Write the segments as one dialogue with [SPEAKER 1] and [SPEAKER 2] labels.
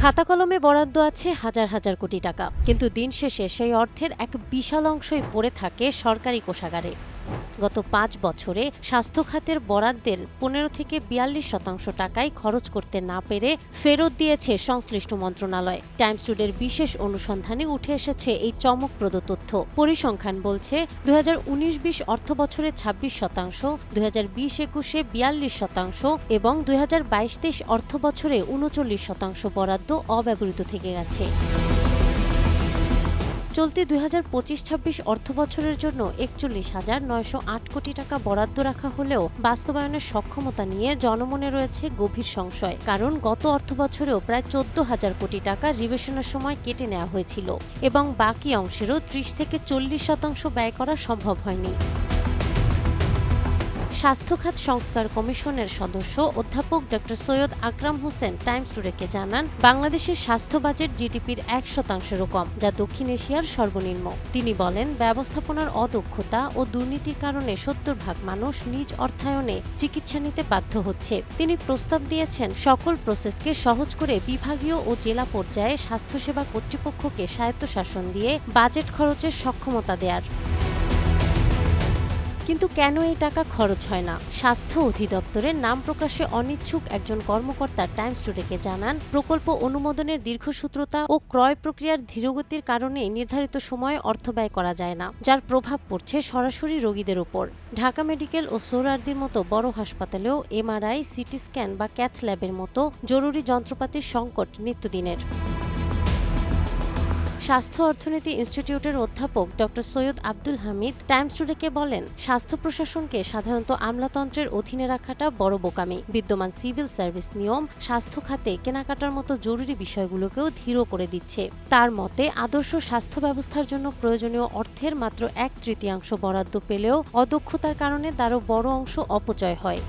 [SPEAKER 1] খাতা কলমে বরাদ্দ আছে হাজার হাজার কোটি টাকা, কিন্তু দিন শেষে সেই অর্থের এক বিশাল অংশই পড়ে থাকে সরকারি কোষাগারে। গত ৫ বছরে স্বাস্থ্য খাতের বরাদ্দের ১৫ থেকে ৪২% টাকাই খরচ করতে না পেরে ফেরত দিয়েছে সংশ্লিষ্ট মন্ত্রণালয়। টাইমস টুডের বিশেষ অনুসন্ধানে উঠে এসেছে এই চমকপ্রদ তথ্য। পরিসংখ্যান বলছে ২০১৯-২০ অর্থবছরে ২৬%, ২০২০-২১-এ ৪২% এবং ২০২২-২৩ অর্থবছরে ৩৯% বরাদ্দ অব্যবহৃত থেকে গেছে। চলতি ২০২৫-২৬ অর্থবছরের জন্য ৪১,৯০৮ কোটি টাকা বরাদ্দ রাখা হলেও বাস্তবায়নের সক্ষমতা নিয়ে জনমনে রয়েছে গভীর সংশয়। কারণ গত অর্থবছরেও প্রায় ১৪,০০০ কোটি টাকা রিভিশনের সময় কেটে নেওয়া হয়েছিল এবং বাকি অংশেরও ৩০-৪০% ব্যয় করা সম্ভব হয়নি। স্বাস্থ্য খাত সংস্কার কমিশনের সদস্য অধ্যাপক ড. সৈয়দ আকরাম হোসেন টাইমস টুডেকে জানান, বাংলাদেশের স্বাস্থ্য বাজেট জিডিপির ১%-ও কম, যা দক্ষিণ এশিয়ার সর্বনিম্ন। তিনি বলেন, ব্যবস্থাপনার অদক্ষতা ও দুর্নীতির কারণে ৭০% মানুষ নিজ অর্থায়নে চিকিৎসা নিতে বাধ্য হচ্ছে। তিনি প্রস্তাব দিয়েছেন, সকল প্রসেসকে সহজ করে বিভাগীয় ও জেলা পর্যায়ে স্বাস্থ্যসেবা কর্তৃপক্ষকে স্বায়ত্তশাসন দিয়ে বাজেট খরচের সক্ষমতা দেয়ার। কিন্তু কেন এই টাকা খরচ হয় না? স্বাস্থ্য অধিদপ্তরের নাম প্রকাশে অনিচ্ছুক একজন কর্মকর্তা টাইমস টুডেকে জানান, প্রকল্প অনুমোদনের দীর্ঘসূত্রতা ও ক্রয় প্রক্রিয়ার ধীরগতির কারণে নির্ধারিত সময়ে অর্থ ব্যয় করা যায় না, যার প্রভাব পড়ছে সরাসরি রোগীদের উপর। ঢাকা মেডিকেল ও সোহরাওয়ার্দীর মতো বড় হাসপাতালেও এমআরআই, সিটি স্ক্যান বা ক্যাথ ল্যাবের মতো জরুরি যন্ত্রপাতির সংকট নিত্যদিনের। স্বাস্থ্য অর্থনীতি ইনস্টিটিউটের অধ্যাপক ড. সৈয়দ আব্দুল হামিদ টাইমস টুডেকে বলেন, স্বাস্থ্য প্রশাসনকে সাধারণত আমলাতন্ত্রের অধীনে রাখাটা বড় বোকামি। বিদ্যমান সিভিল সার্ভিস নিয়ম স্বাস্থ্য খাতে কেনাকাটার মতো জরুরি বিষয়গুলোকেও ধীর করে দিচ্ছে। তার মতে, আদর্শ স্বাস্থ্য ব্যবস্থার জন্য প্রয়োজনীয় অর্থের মাত্র ১/৩ বরাদ্দ পেলেও অদক্ষতার কারণে তারও বড় অংশ অপচয় হয়।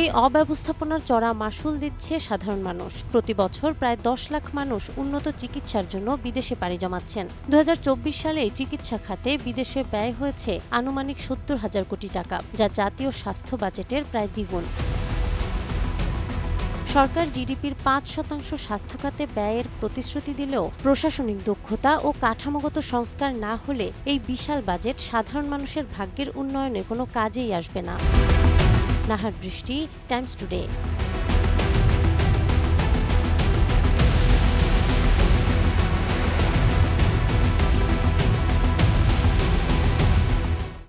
[SPEAKER 1] এই অব্যবস্থাপনার চড়া মাশুল দিচ্ছে সাধারণ মানুষ। প্রতি বছর প্রায় ১০ লাখ মানুষ উন্নত চিকিৎসার জন্য বিদেশে পাড়ি জমাচ্ছেন। ২০২৪ সালে চিকিৎসা খাতে বিদেশে ব্যয় হয়েছে আনুমানিক ৭০,০০০ কোটি টাকা, যা জাতীয় স্বাস্থ্য বাজেটের প্রায় দ্বিগুণ। সরকার জিডিপির ৫% স্বাস্থ্য খাতে ব্যয়ের প্রতিশ্রুতি দিলেও প্রশাসনিক দক্ষতা ও কাঠামোগত সংস্কার না হলে এই বিশাল বাজেট সাধারণ মানুষের ভাগ্যের উন্নয়নে কোনো কাজেই আসবে না। নাহার বৃষ্টি, টাইমস টুডে।